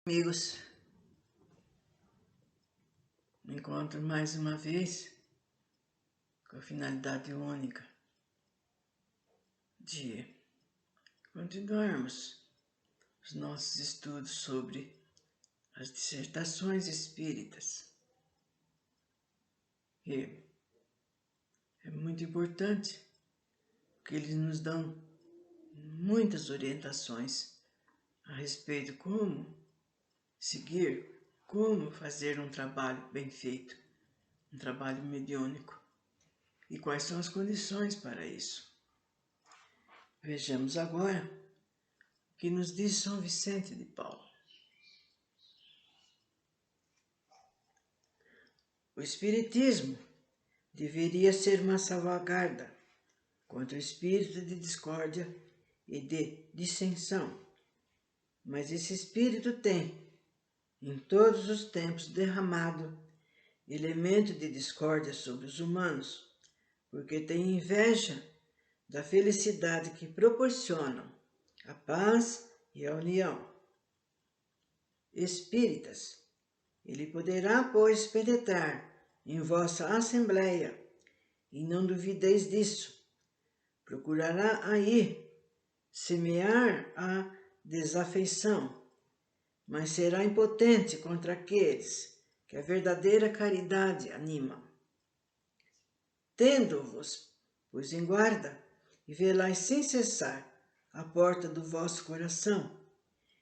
Amigos, me encontro mais uma vez com a finalidade única de continuarmos os nossos estudos sobre as dissertações espíritas. E é muito importante porque eles nos dão muitas orientações a respeito de como seguir, como fazer um trabalho bem feito, um trabalho mediúnico, e quais são as condições para isso. Vejamos agora o que nos diz São Vicente de Paulo. O Espiritismo deveria ser uma salvaguarda contra o espírito de discórdia e de dissensão, mas esse espírito tem, em todos os tempos, derramado elemento de discórdia sobre os humanos, porque tem inveja da felicidade que proporcionam a paz e a união. Espíritas, ele poderá, pois, penetrar em vossa assembleia, e não duvideis disso. Procurará aí semear a desafeição, mas será impotente contra aqueles que a verdadeira caridade anima. Tendo-vos, pois, em guarda, e velai sem cessar a porta do vosso coração,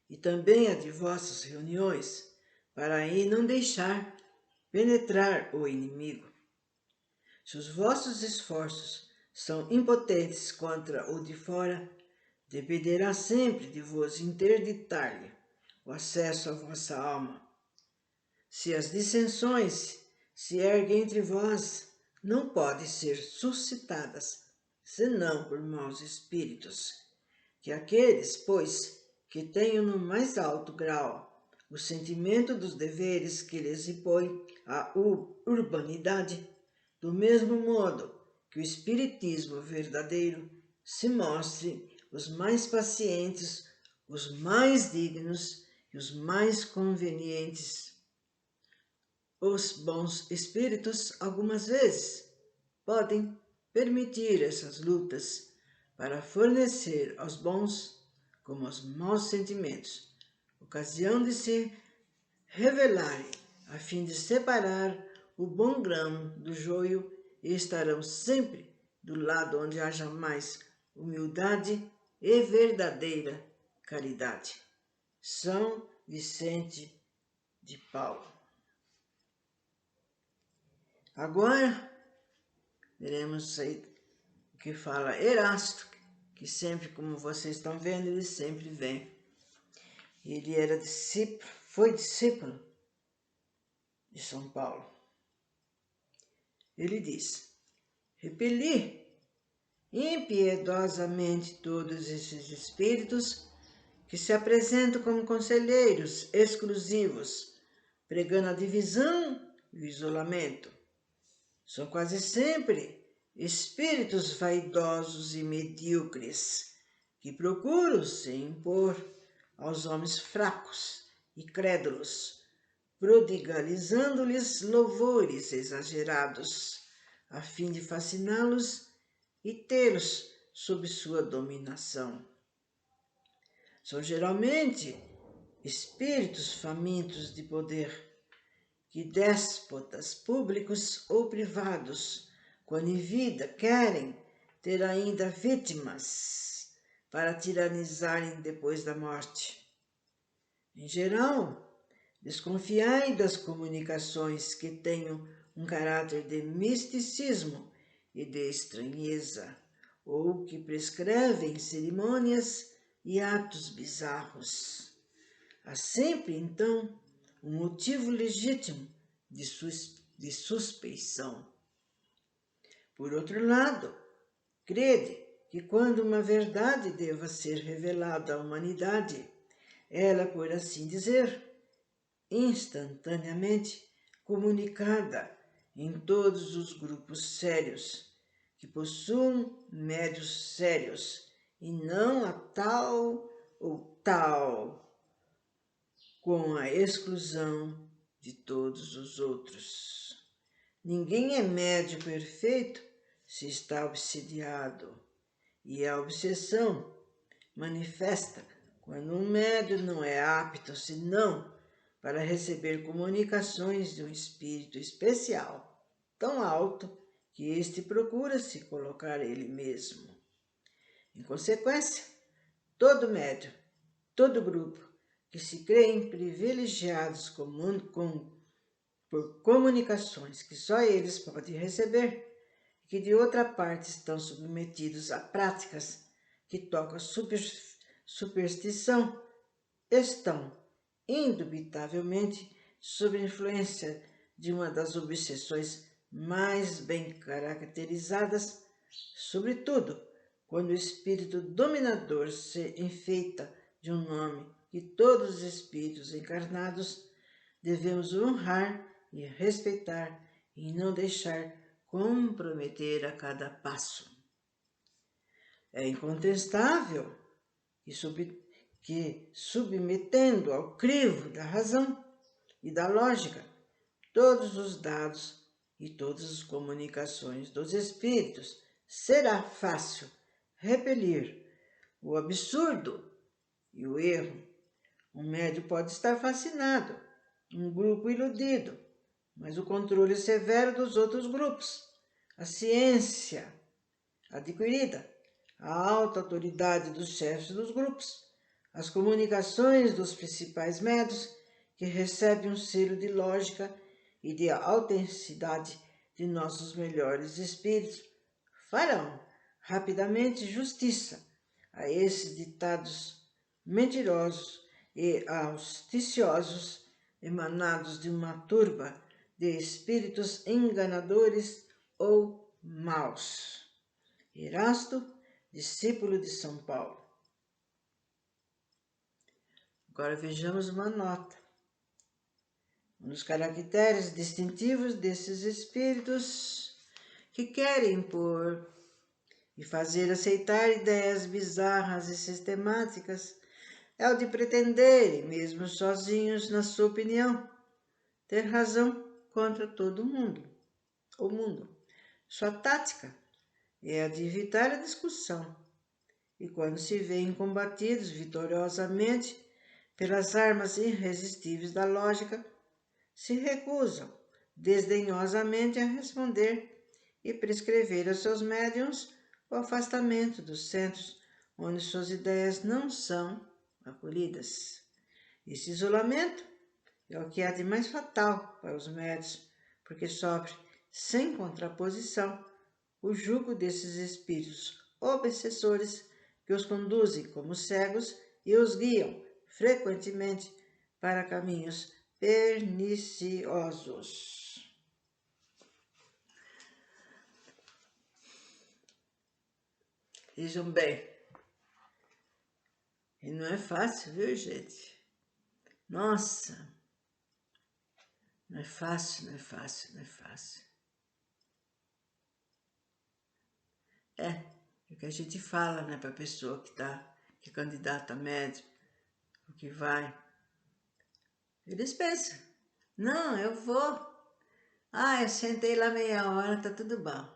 e também a de vossas reuniões, para aí não deixar penetrar o inimigo. Se os vossos esforços são impotentes contra o de fora, dependerá sempre de vos interditar-lhe o acesso à vossa alma. Se as dissensões se erguem entre vós, não podem ser suscitadas, senão por maus espíritos, que aqueles, pois, que tenham no mais alto grau o sentimento dos deveres que lhes impõe a urbanidade, do mesmo modo que o espiritismo verdadeiro se mostre os mais pacientes, os mais dignos e os mais convenientes. Os bons espíritos, algumas vezes, podem permitir essas lutas para fornecer aos bons, como aos maus sentimentos, ocasião de se revelarem, a fim de separar o bom grão do joio, e estarão sempre do lado onde haja mais humildade e verdadeira caridade. São Vicente de Paulo. Agora, veremos aí o que fala Erasto, que sempre, como vocês estão vendo, ele sempre vem. Ele era discípulo, foi discípulo de São Paulo. Ele diz: repeli impiedosamente todos esses espíritos que se apresentam como conselheiros exclusivos, pregando a divisão e o isolamento. São quase sempre espíritos vaidosos e medíocres, que procuram se impor aos homens fracos e crédulos, prodigalizando-lhes louvores exagerados, a fim de fasciná-los e tê-los sob sua dominação. São geralmente espíritos famintos de poder, que déspotas públicos ou privados, quando em vida, querem ter ainda vítimas para tiranizarem depois da morte. Em geral, desconfiai das comunicações que tenham um caráter de misticismo e de estranheza, ou que prescrevem cerimônias e atos bizarros. Há sempre, então, um motivo legítimo de suspeição. Por outro lado, crede que quando uma verdade deva ser revelada à humanidade, ela, por assim dizer, instantaneamente comunicada em todos os grupos sérios, que possuam médios sérios, e não a tal ou tal com a exclusão de todos os outros. Ninguém é médium perfeito se está obsidiado, e a obsessão manifesta quando um médium não é apto senão para receber comunicações de um espírito especial, tão alto que este procura se colocar ele mesmo. Em consequência, todo médium, todo grupo que se creem privilegiados por comunicações que só eles podem receber, e que de outra parte estão submetidos a práticas que tocam superstição, estão indubitavelmente sob influência de uma das obsessões mais bem caracterizadas, sobretudo quando o espírito dominador se enfeita de um nome que todos os espíritos encarnados devemos honrar e respeitar e não deixar comprometer a cada passo. É incontestável que submetendo ao crivo da razão e da lógica todos os dados e todas as comunicações dos espíritos, será fácil repelir o absurdo e o erro. Um médium pode estar fascinado, um grupo iludido, mas o controle severo dos outros grupos, a ciência adquirida, a alta autoridade dos chefes dos grupos, as comunicações dos principais médiuns que recebem um selo de lógica e de autenticidade de nossos melhores espíritos, farão rapidamente justiça a esses ditados mentirosos e auspiciosos emanados de uma turba de espíritos enganadores ou maus. Erasto, discípulo de São Paulo. Agora vejamos uma nota. Um dos caracteres distintivos desses espíritos que querem impor e fazer aceitar ideias bizarras e sistemáticas é o de pretenderem, mesmo sozinhos na sua opinião, ter razão contra todo o mundo. Sua tática é a de evitar a discussão, e quando se veem combatidos vitoriosamente pelas armas irresistíveis da lógica, se recusam desdenhosamente a responder e prescrever aos seus médiuns o afastamento dos centros onde suas ideias não são acolhidas. Esse isolamento é o que há de mais fatal para os médiuns, porque sofre sem contraposição o jugo desses espíritos obsessores que os conduzem como cegos e os guiam frequentemente para caminhos perniciosos. Vejam bem, e não é fácil, viu, gente? Nossa, não é fácil, não é fácil, não é fácil. É o que a gente fala, né, para a pessoa que é candidata a médico, o que vai. Eles pensam, não, eu vou. Ah, eu sentei lá meia hora, tá tudo bom.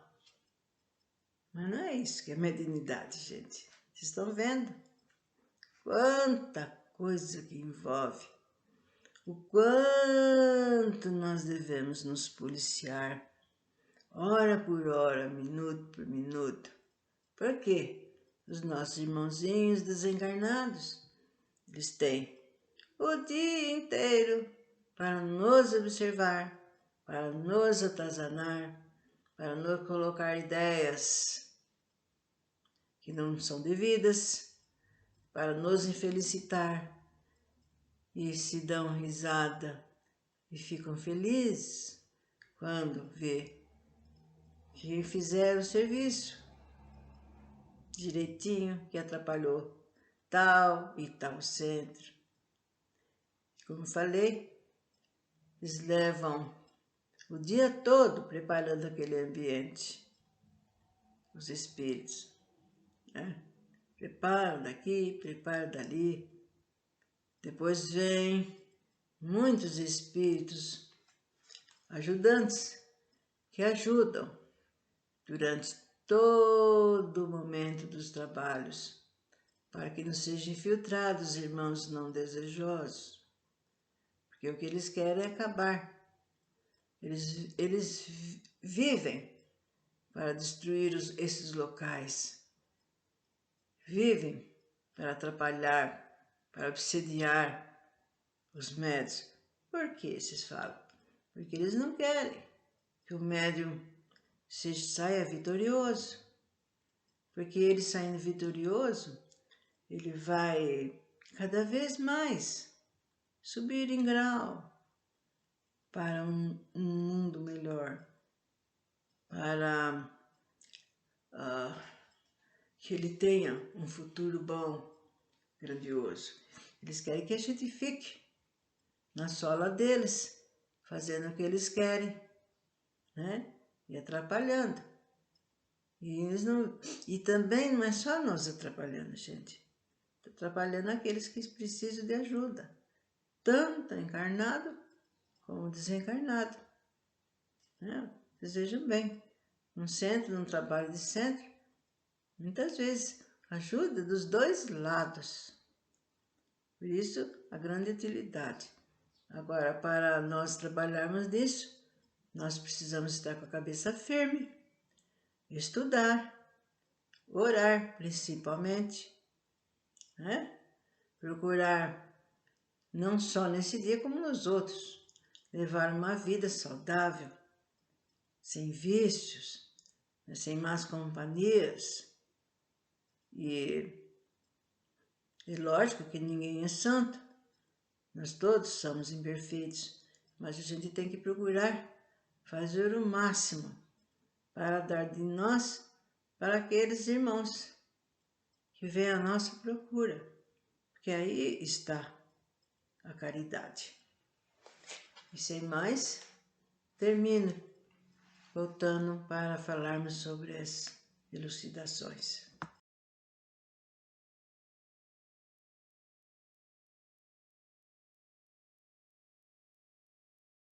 Mas não é isso que é mediunidade, gente. Vocês estão vendo? Quanta coisa que envolve. O quanto nós devemos nos policiar, hora por hora, minuto por minuto. Por quê? Os nossos irmãozinhos desencarnados, eles têm o dia inteiro para nos observar, para nos atazanar, para nos colocar ideias que não são devidas, para nos infelicitar, e se dão risada e ficam felizes quando vê que fizeram o serviço direitinho, que atrapalhou tal e tal centro. Como falei, eles levam o dia todo preparando aquele ambiente, os espíritos, né? Preparam daqui, preparam dali, depois vem muitos espíritos ajudantes que ajudam durante todo o momento dos trabalhos, para que não sejam infiltrados irmãos não desejosos, porque o que eles querem é acabar. Eles vivem para destruir esses locais, vivem para atrapalhar, para obsediar os médios. Por que vocês falam? Porque eles não querem que o médium saia vitorioso, porque ele saindo vitorioso, ele vai cada vez mais subir em grau para um mundo melhor, para que ele tenha um futuro bom, grandioso. Eles querem que a gente fique na sola deles, fazendo o que eles querem, né? E atrapalhando. E também não é só nós atrapalhando, gente. Está atrapalhando aqueles que precisam de ajuda, tanto encarnado como desencarnado. Né? Desejam bem. Um centro, num trabalho de centro, muitas vezes ajuda dos dois lados. Por isso, a grande utilidade. Agora, para nós trabalharmos nisso, nós precisamos estar com a cabeça firme, estudar, orar principalmente, né? Procurar, não só nesse dia como nos outros, levar uma vida saudável, sem vícios, sem más companhias. E é lógico que ninguém é santo, nós todos somos imperfeitos, mas a gente tem que procurar fazer o máximo para dar de nós para aqueles irmãos que vêm à nossa procura, porque aí está a caridade. E sem mais, termino voltando para falarmos sobre as elucidações.